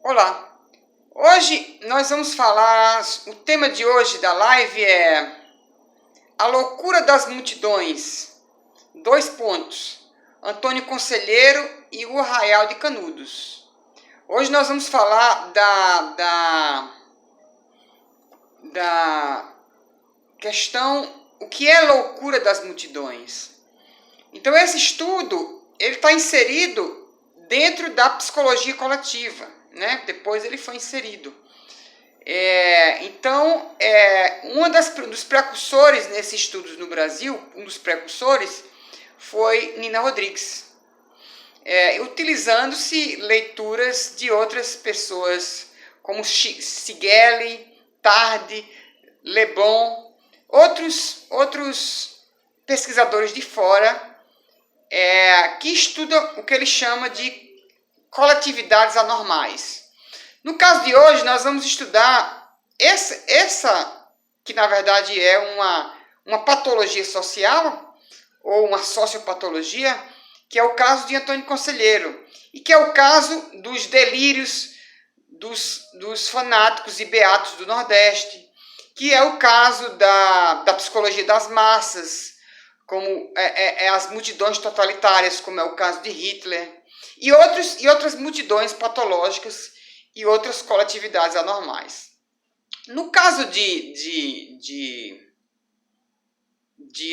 Olá, hoje nós vamos falar, o tema de hoje da live é a loucura das multidões, dois pontos, Antônio Conselheiro e o Arraial de Canudos. Hoje nós vamos falar da questão, o que é loucura das multidões. Então esse estudo, ele está inserido dentro da psicologia coletiva, né? Depois ele foi inserido. Um dos precursores nesses estudos no Brasil, um dos precursores, foi Nina Rodrigues, utilizando-se leituras de outras pessoas, como Sigelli, Tarde, Leblon, outros pesquisadores de fora, que estudam o que ele chama de coletividades anormais. No caso de hoje, nós vamos estudar essa que na verdade é uma patologia social, ou uma sociopatologia, que é o caso de Antônio Conselheiro, e que é o caso dos delírios dos fanáticos e beatos do Nordeste, que é o caso da psicologia das massas, como as multidões totalitárias, como é o caso de Hitler, e outras multidões patológicas e outras coletividades anormais. No caso de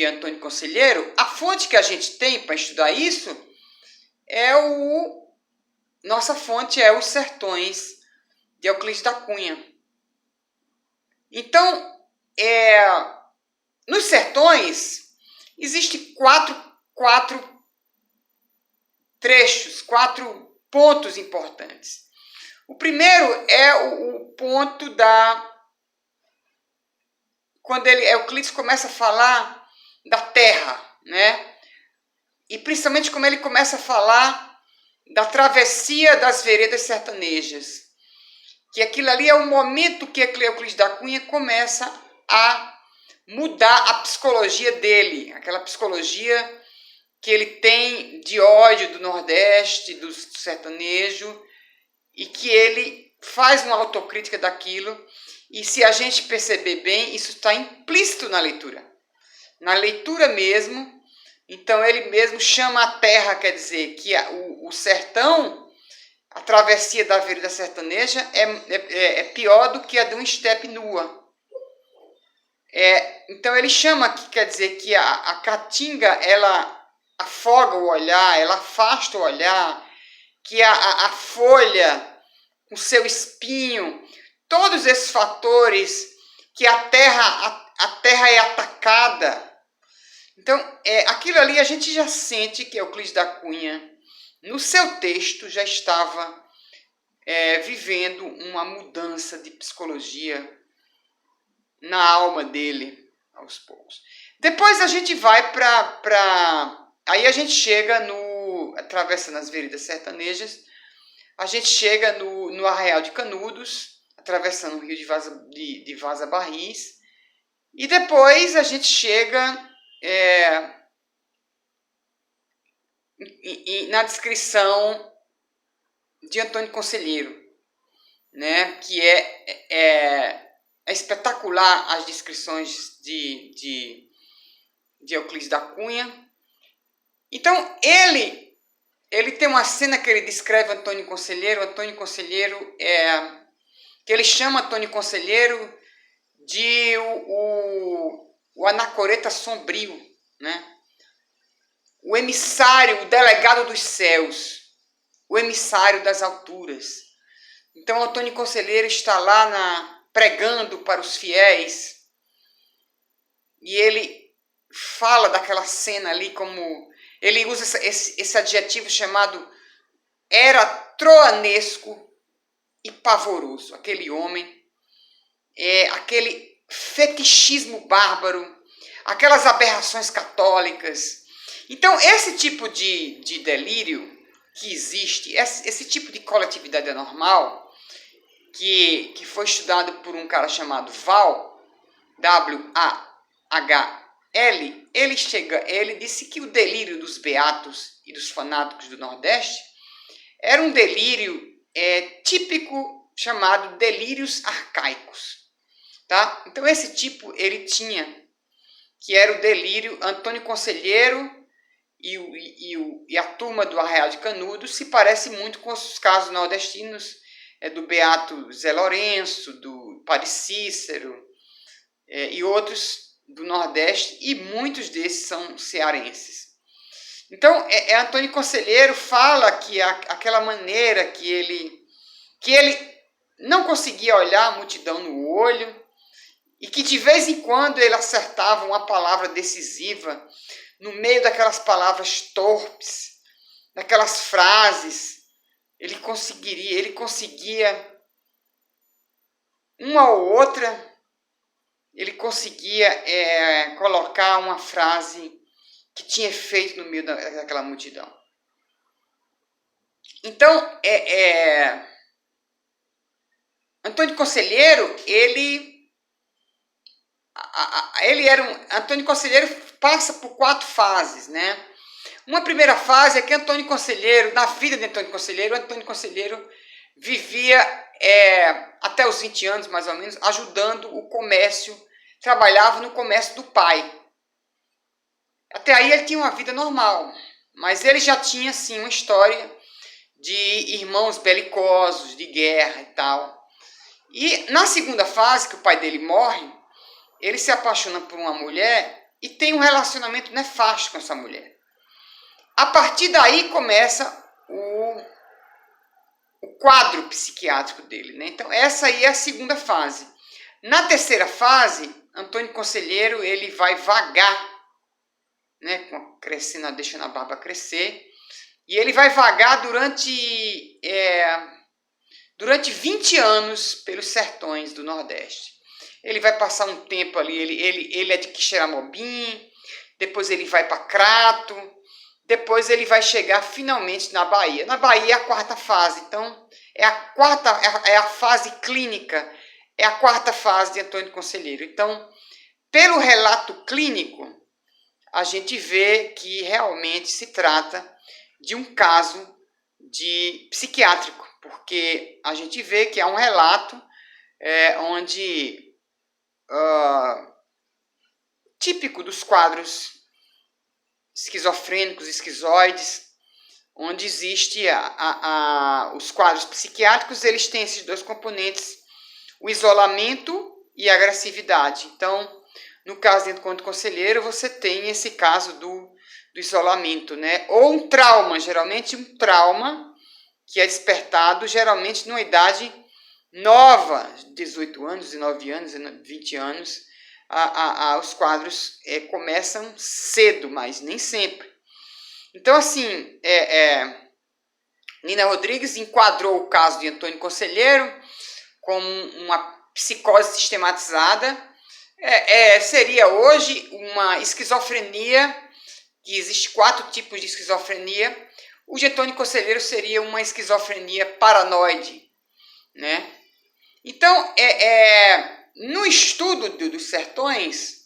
Antônio Conselheiro, a fonte que a gente tem para estudar isso nossa fonte é Os Sertões, de Euclides da Cunha. Então, nos sertões, existem quatro trechos, 4 pontos importantes. O primeiro é o ponto quando Euclides começa a falar da terra, né? E principalmente como ele começa a falar da travessia das veredas sertanejas. Que aquilo ali é o momento que Euclides da Cunha começa a mudar a psicologia dele, aquela psicologia que ele tem de ódio do Nordeste, do sertanejo, e que ele faz uma autocrítica daquilo, e se a gente perceber bem, isso está implícito na leitura mesmo. Então ele mesmo chama a terra, quer dizer, que o sertão, a travessia da vereda sertaneja é pior do que a de uma estepe nua. Então ele chama, que quer dizer que a caatinga, ela afoga o olhar, ela afasta o olhar, que a folha, com seu espinho, todos esses fatores, que a terra é atacada. Então, aquilo ali a gente já sente que Euclides da Cunha, no seu texto, já estava vivendo uma mudança de psicologia na alma dele, aos poucos. Depois a gente vai aí a gente chega atravessando as veredas sertanejas, a gente chega no Arraial de Canudos, atravessando o rio de Vaza Barris, e depois a gente chega na descrição de Antônio Conselheiro, né? Que é espetacular as descrições de Euclides da Cunha. Então ele tem uma cena que ele descreve Antônio Conselheiro, que ele chama Antônio Conselheiro de o anacoreta sombrio, né? O emissário, o delegado dos céus, o emissário das alturas. Então Antônio Conselheiro está lá pregando para os fiéis, e ele fala daquela cena ali, como ele usa esse adjetivo chamado era troanesco e pavoroso. Aquele homem, aquele fetichismo bárbaro, aquelas aberrações católicas. Então, esse tipo de delírio que existe, esse tipo de coletividade anormal, que foi estudado por um cara chamado Wahl, W-A-H-L, ele disse que o delírio dos beatos e dos fanáticos do Nordeste era um delírio típico chamado delírios arcaicos. Tá? Então esse tipo ele tinha, que era o delírio Antônio Conselheiro e a turma do Arraial de Canudos, se parece muito com os casos nordestinos do Beato Zé Lourenço, do Padre Cícero e outros do Nordeste, e muitos desses são cearenses. Então, Antônio Conselheiro fala que aquela maneira que ele não conseguia olhar a multidão no olho, e que de vez em quando ele acertava uma palavra decisiva no meio daquelas palavras torpes, daquelas frases, ele conseguia uma ou outra, ele conseguia colocar uma frase que tinha efeito no meio daquela multidão. Então, Antônio Conselheiro, Antônio Conselheiro passa por 4 fases, né? Uma primeira fase é que Antônio Conselheiro, na vida de Antônio Conselheiro vivia até os 20 anos, mais ou menos, ajudando o comércio, trabalhava no comércio do pai. Até aí ele tinha uma vida normal, mas ele já tinha, sim, uma história de irmãos belicosos, de guerra e tal. E na segunda fase, que o pai dele morre, ele se apaixona por uma mulher e tem um relacionamento nefasto com essa mulher. A partir daí começa o quadro psiquiátrico dele, né? Então essa aí é a segunda fase. Na terceira fase, Antônio Conselheiro ele vai vagar, né? Crescendo, deixando a barba crescer, e ele vai vagar durante 20 anos pelos sertões do Nordeste. Ele vai passar um tempo ali, ele é de Quixeramobim, depois ele vai para Crato, depois ele vai chegar finalmente na Bahia. Na Bahia é a quarta fase, então é a fase clínica, é a quarta fase de Antônio Conselheiro. Então, pelo relato clínico, a gente vê que realmente se trata de um caso psiquiátrico, porque a gente vê que há um relato onde típico dos quadros esquizofrênicos, esquizoides, onde existe os quadros psiquiátricos, eles têm esses 2 componentes, o isolamento e a agressividade. Então, no caso de Antônio Conselheiro, você tem esse caso do isolamento, né? Ou um trauma, geralmente um trauma que é despertado, geralmente numa idade nova, 18 anos, 19 anos, 20 anos, os quadros começam cedo, mas nem sempre. Então, assim, Nina Rodrigues enquadrou o caso de Antônio Conselheiro como uma psicose sistematizada. Seria hoje uma esquizofrenia, que existe 4 tipos de esquizofrenia. O de Antônio Conselheiro seria uma esquizofrenia paranoide, né? Então, no estudo dos sertões,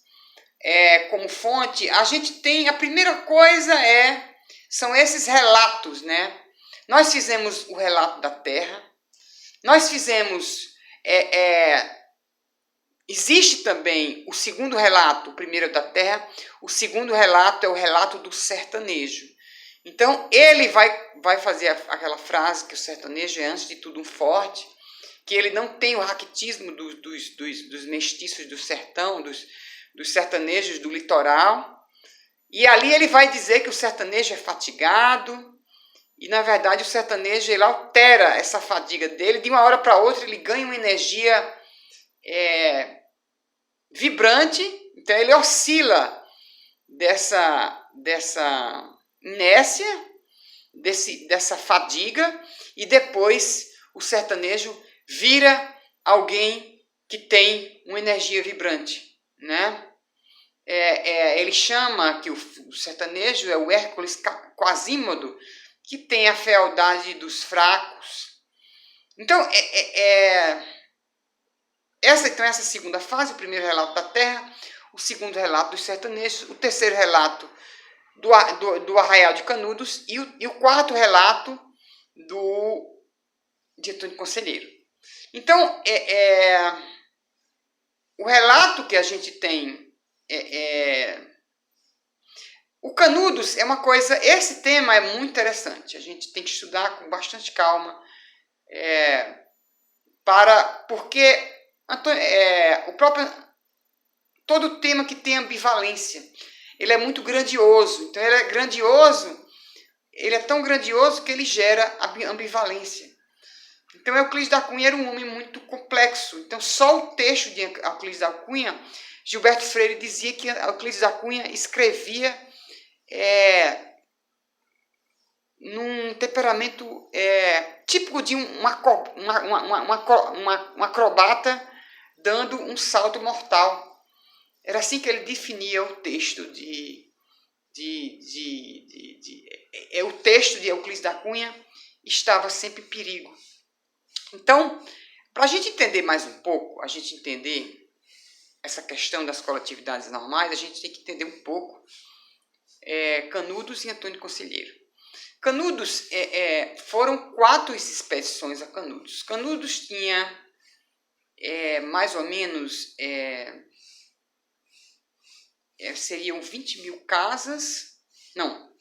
como fonte, a gente tem, a primeira coisa são esses relatos, né? Nós fizemos o relato da terra, nós fizemos, existe também o segundo relato, o primeiro da terra, o segundo relato é o relato do sertanejo. Então, ele vai fazer aquela frase que o sertanejo é, antes de tudo, um forte, que ele não tem o raquitismo dos mestiços do sertão, dos sertanejos do litoral. E ali ele vai dizer que o sertanejo é fatigado, e na verdade o sertanejo ele altera essa fadiga dele, de uma hora para outra ele ganha uma energia vibrante, então ele oscila dessa inércia, dessa fadiga, e depois o sertanejo vira alguém que tem uma energia vibrante, né? Ele chama que o sertanejo é o Hércules Quasímodo, que tem a fealdade dos fracos. Então, essa segunda fase, o primeiro relato da terra, o segundo relato dos sertanejos, o terceiro relato do Arraial de Canudos e o quarto relato de Antônio Conselheiro. Então, o relato que a gente tem o Canudos é uma coisa, esse tema é muito interessante, a gente tem que estudar com bastante calma, porque o próprio, todo tema que tem ambivalência, ele é muito grandioso, então ele é grandioso, ele é tão grandioso que ele gera ambivalência. Então Euclides da Cunha era um homem muito complexo, então só o texto de Euclides da Cunha, Gilberto Freire dizia que Euclides da Cunha escrevia num temperamento típico de um acrobata dando um salto mortal. Era assim que ele definia o texto o texto de Euclides da Cunha estava sempre em perigo. Então, para a gente entender mais um pouco, a gente entender essa questão das coletividades normais, a gente tem que entender um pouco Canudos e Antônio Conselheiro. Canudos, foram 4 expedições a Canudos. Canudos tinha mais ou menos, seriam 20 mil casas, não,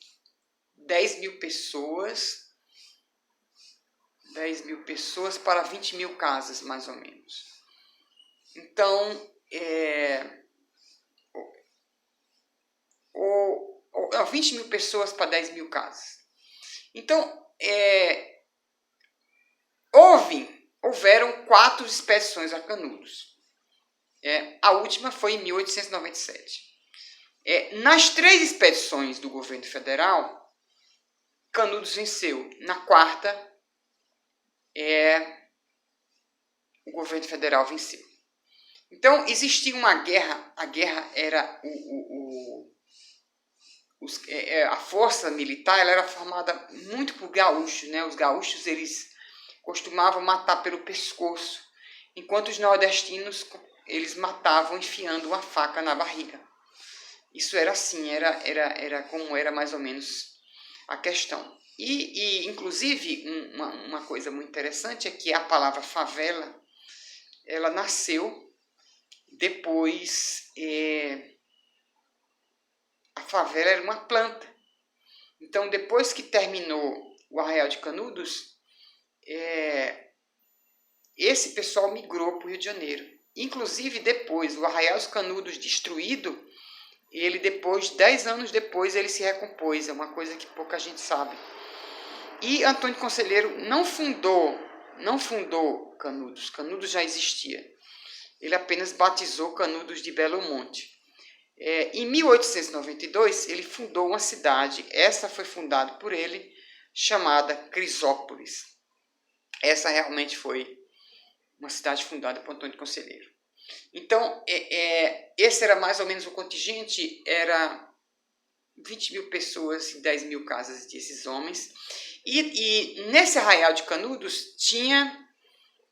10 mil pessoas, 10 mil pessoas para 20 mil casas, mais ou menos. Então, 20 mil pessoas para 10 mil casas. Então, houveram 4 expedições a Canudos. A última foi em 1897. Nas 3 expedições do governo federal, Canudos venceu. Na 4ª, o governo federal venceu. Então, existia uma guerra. A guerra era a força militar, ela era formada muito por gaúchos, né? Os gaúchos, eles costumavam matar pelo pescoço, enquanto os nordestinos, eles matavam enfiando uma faca na barriga. Isso era assim, era como era mais ou menos a questão. E inclusive, uma coisa muito interessante é que a palavra favela, ela nasceu depois... a favela era uma planta. Então, depois que terminou o Arraial de Canudos, esse pessoal migrou para o Rio de Janeiro. Inclusive, depois, o Arraial de Canudos destruído, ele depois, 10 anos depois, ele se recompôs. É uma coisa que pouca gente sabe. E Antônio Conselheiro não fundou Canudos. Canudos já existia. Ele apenas batizou Canudos de Belo Monte. Em 1892, ele fundou uma cidade, essa foi fundada por ele, chamada Crisópolis. Essa realmente foi uma cidade fundada por Antônio Conselheiro. Então, esse era mais ou menos o contingente, era 20 mil pessoas e 10 mil casas desses homens. E nesse Arraial de Canudos tinha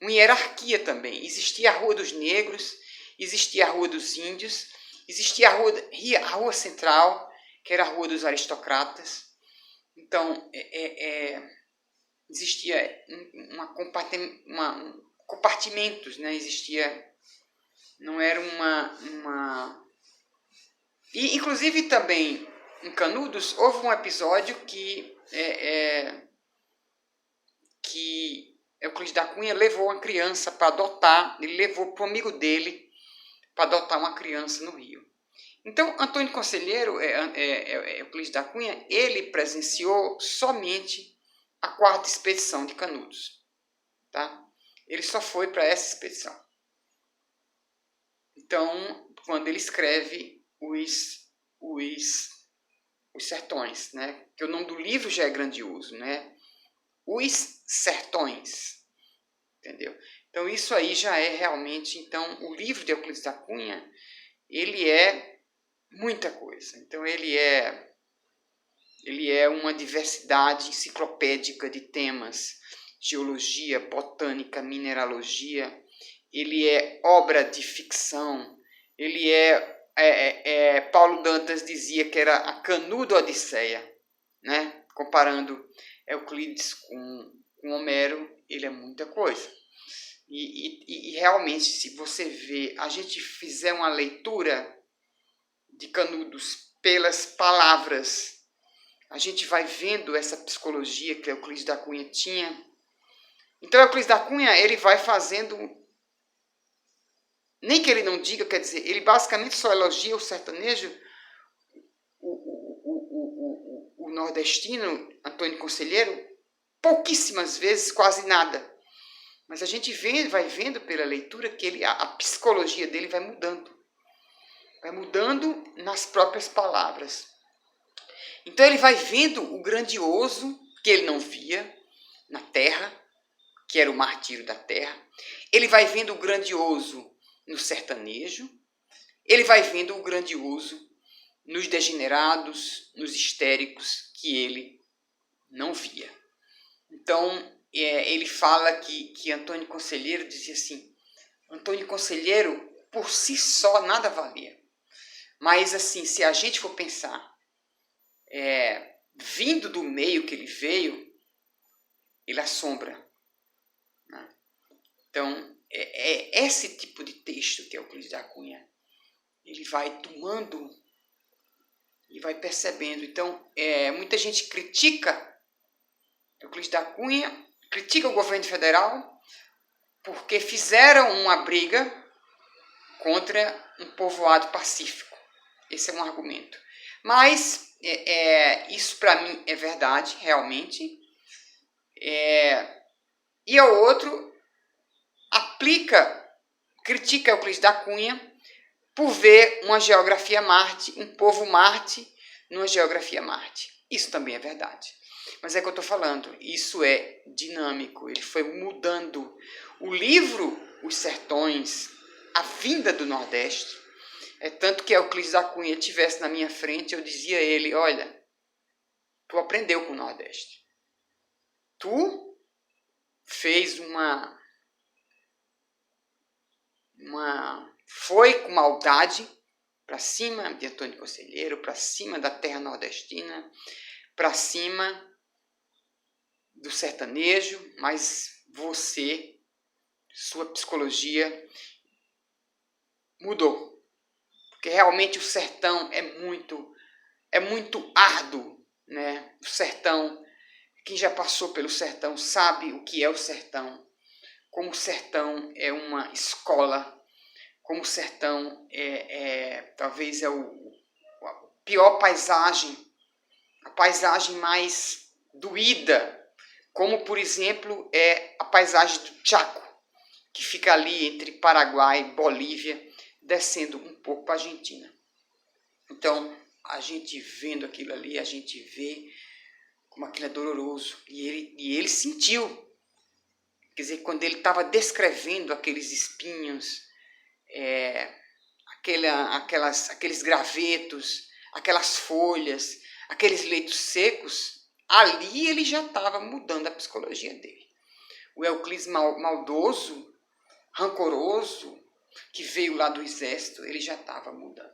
uma hierarquia também. Existia a Rua dos Negros, existia a Rua dos Índios, existia a Rua Central, que era a Rua dos Aristocratas. Então, existia compartimentos, né? Existia, não era E, inclusive, também, em Canudos, houve um episódio que Euclides da Cunha levou uma criança para adotar, ele levou para um amigo dele para adotar uma criança no Rio. Então, Antônio Conselheiro, Euclides da Cunha, ele presenciou somente a 4ª expedição de Canudos. Tá? Ele só foi para essa expedição. Então, quando ele escreve os Sertões, né? Porque o nome do livro já é grandioso, né? Os Sertões, entendeu? Então, isso aí já é realmente... Então, o livro de Euclides da Cunha, ele é muita coisa. Então, ele é uma diversidade enciclopédica de temas, geologia, botânica, mineralogia. Ele é obra de ficção. Ele Paulo Dantas dizia que era a Canudo-Odisseia, né? Comparando Euclides com Homero, ele é muita coisa. E realmente, se você vê, a gente fizer uma leitura de Canudos pelas palavras, a gente vai vendo essa psicologia que Euclides da Cunha tinha. Então, Euclides da Cunha, ele vai fazendo, nem que ele não diga, quer dizer, ele basicamente só elogia o sertanejo, o nordestino, Antônio Conselheiro, pouquíssimas vezes, quase nada. Mas a gente vai vendo pela leitura que a psicologia dele vai mudando. Vai mudando nas próprias palavras. Então ele vai vendo o grandioso que ele não via na terra, que era o martírio da terra. Ele vai vendo o grandioso no sertanejo. Ele vai vendo o grandioso nos degenerados, nos histéricos, que ele não via. Então, ele fala que Antônio Conselheiro dizia assim, Antônio Conselheiro, por si só, nada valia. Mas, assim, se a gente for pensar, vindo do meio que ele veio, ele assombra. Né? Então, esse tipo de texto que é Euclides da Cunha, ele vai tomando e vai percebendo. Então, muita gente critica Euclides da Cunha, critica o governo federal porque fizeram uma briga contra um povoado pacífico. Esse é um argumento. Mas isso para mim é verdade, realmente. E o outro critica Euclides da Cunha por ver uma geografia Marte, um povo Marte numa geografia Marte. Isso também é verdade. Mas é que eu estou falando, isso é dinâmico, ele foi mudando. O livro Os Sertões, a vinda do Nordeste, tanto que Euclides da Cunha estivesse na minha frente, eu dizia a ele, olha, tu aprendeu com o Nordeste. Tu fez foi com maldade para cima de Antônio Conselheiro, para cima da terra nordestina, para cima do sertanejo, mas você, sua psicologia mudou. Porque realmente o sertão é muito árduo, né? O sertão, quem já passou pelo sertão sabe o que é o sertão. Como o sertão é uma escola, como o sertão talvez é a pior paisagem, a paisagem mais doída, como, por exemplo, é a paisagem do Chaco, que fica ali entre Paraguai e Bolívia, descendo um pouco para a Argentina. Então, a gente vendo aquilo ali, a gente vê como aquilo é doloroso. E ele sentiu. Quer dizer, quando ele estava descrevendo aqueles espinhos, aqueles gravetos, aquelas folhas, aqueles leitos secos, ali ele já estava mudando a psicologia dele. O Euclides maldoso, rancoroso, que veio lá do exército, ele já estava mudando.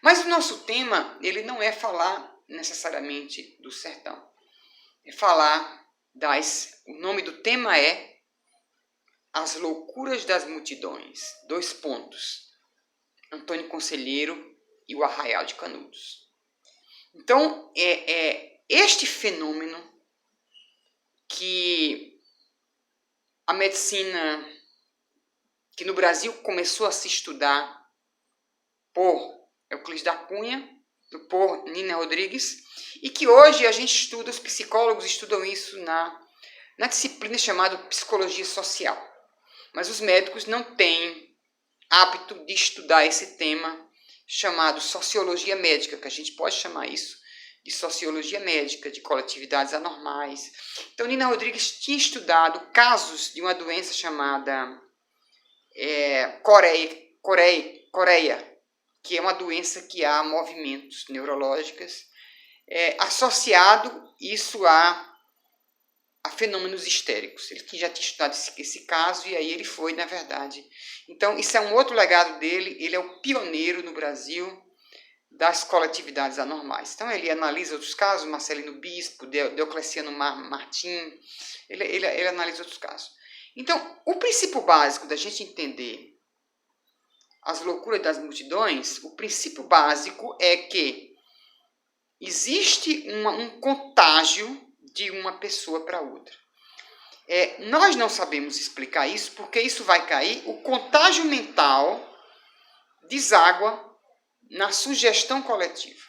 Mas o nosso tema, ele não é falar necessariamente do sertão. É falar o nome do tema é As Loucuras das Multidões. 2 pontos. Antônio Conselheiro e o Arraial de Canudos. Então, este fenômeno que a medicina, que no Brasil começou a se estudar por Euclides da Cunha, por Nina Rodrigues, e que hoje a gente estuda, os psicólogos estudam isso na disciplina chamada Psicologia Social. Mas os médicos não têm hábito de estudar esse tema chamado Sociologia Médica, que a gente pode chamar isso de Sociologia Médica, de coletividades anormais. Então, Nina Rodrigues tinha estudado casos de uma doença chamada coreia, que é uma doença que há movimentos neurológicos, associado isso a fenômenos histéricos. Ele já tinha estudado esse caso e aí ele foi, na verdade. Então, isso é um outro legado dele. Ele é o pioneiro no Brasil das coletividades anormais. Então, ele analisa outros casos, Marcelino Bispo, Diocleciano Martim, ele analisa outros casos. Então, o princípio básico da gente entender as loucuras das multidões, o princípio básico é que existe um contágio de uma pessoa para outra. Nós não sabemos explicar isso, porque isso vai cair, o contágio mental deságua na sugestão coletiva.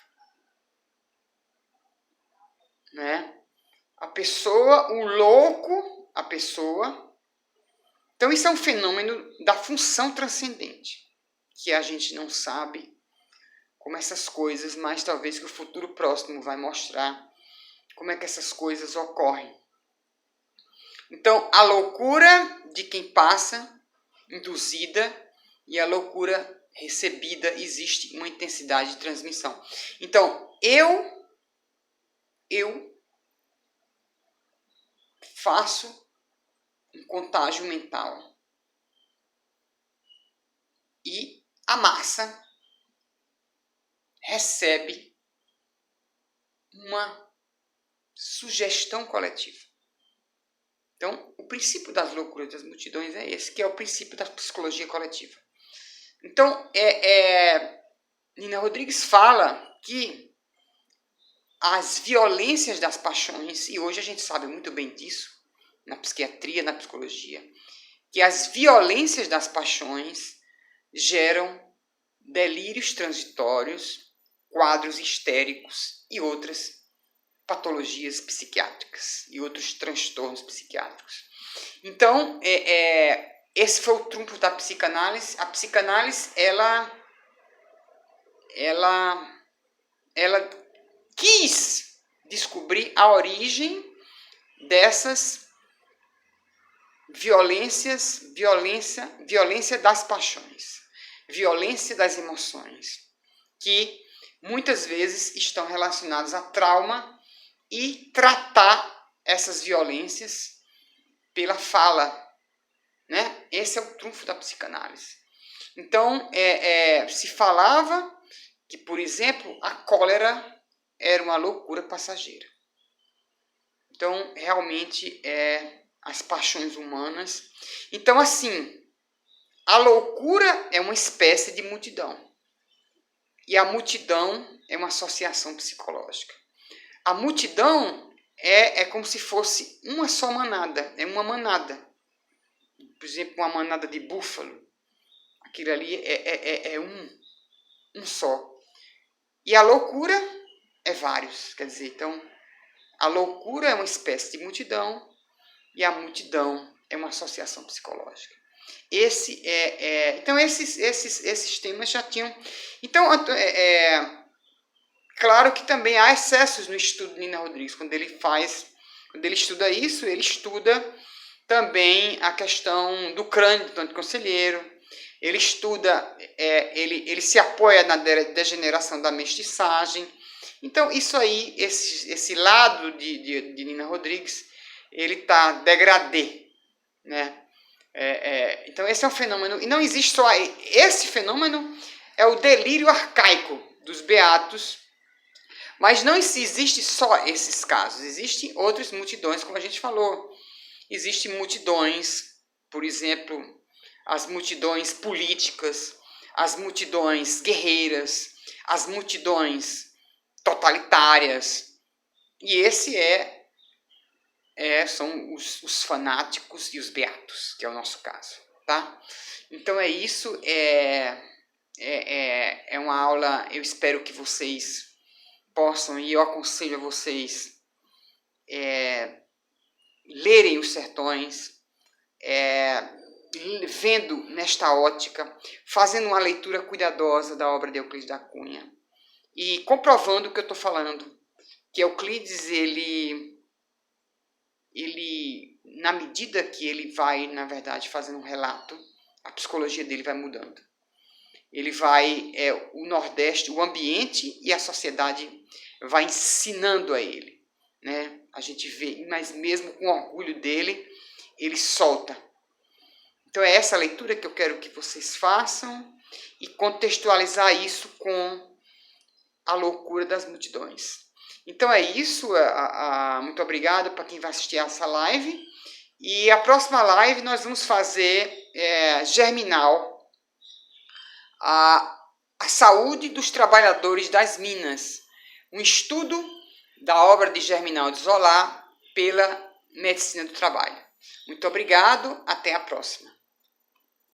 Né? A pessoa, o louco, a pessoa. Então, isso é um fenômeno da função transcendente, que a gente não sabe como essas coisas, mas talvez que o futuro próximo vai mostrar como é que essas coisas ocorrem. Então, a loucura de quem passa, induzida, e a loucura recebida, existe uma intensidade de transmissão. Então, eu faço um contágio mental. E a massa recebe uma sugestão coletiva. Então, o princípio das loucuras das multidões é esse, que é o princípio da psicologia coletiva. Então, Nina Rodrigues fala que as violências das paixões, e hoje a gente sabe muito bem disso, na psiquiatria, na psicologia, que as violências das paixões geram delírios transitórios, quadros histéricos e outras patologias psiquiátricas e outros transtornos psiquiátricos. Então, esse foi o trunfo da psicanálise. A psicanálise, ela quis descobrir a origem dessas violência das paixões, violência das emoções, que muitas vezes estão relacionadas a trauma, e tratar essas violências pela fala, né? Esse é o trunfo da psicanálise. Então, se falava que, por exemplo, a cólera era uma loucura passageira. Então, realmente, as paixões humanas. Então, assim, a loucura é uma espécie de multidão. E a multidão é uma associação psicológica. A multidão é como se fosse uma só manada, é uma manada. Por exemplo, uma manada de búfalo. Aquilo ali é um só. E a loucura é vários. Quer dizer, então, a loucura é uma espécie de multidão e a multidão é uma associação psicológica. Então, esses temas já tinham... Então, claro que também há excessos no estudo de Nina Rodrigues. Quando ele estuda isso, ele estuda também a questão do crânio do Antônio Conselheiro. Ele estuda, ele se apoia na degeneração da mestiçagem. Então, isso aí, esse lado de Nina Rodrigues, ele está degradê, né? Então, esse é um fenômeno, e não existe só... Esse fenômeno é o delírio arcaico dos beatos, mas não existe só esses casos, existem outras multidões, como a gente falou. Existem multidões, por exemplo, as multidões políticas, as multidões guerreiras, as multidões totalitárias. E esse são os fanáticos e os beatos, que é o nosso caso. Tá? Então é isso, é uma aula, eu espero que vocês possam, e eu aconselho a vocês lerem Os Sertões, vendo nesta ótica, fazendo uma leitura cuidadosa da obra de Euclides da Cunha e comprovando o que eu estou falando, que Euclides, ele, na medida que ele vai, na verdade, fazendo um relato, a psicologia dele vai mudando. Ele vai, o Nordeste, o ambiente e a sociedade vai ensinando a ele, né? A gente vê, mas mesmo com orgulho dele, ele solta. Então é essa leitura que eu quero que vocês façam e contextualizar isso com a loucura das multidões. Então é isso, muito obrigado para quem vai assistir essa live E a próxima live nós vamos fazer Germinal, a saúde dos trabalhadores das minas, um estudo da obra de Germinal de Zola pela medicina do trabalho. Muito obrigado, até a próxima.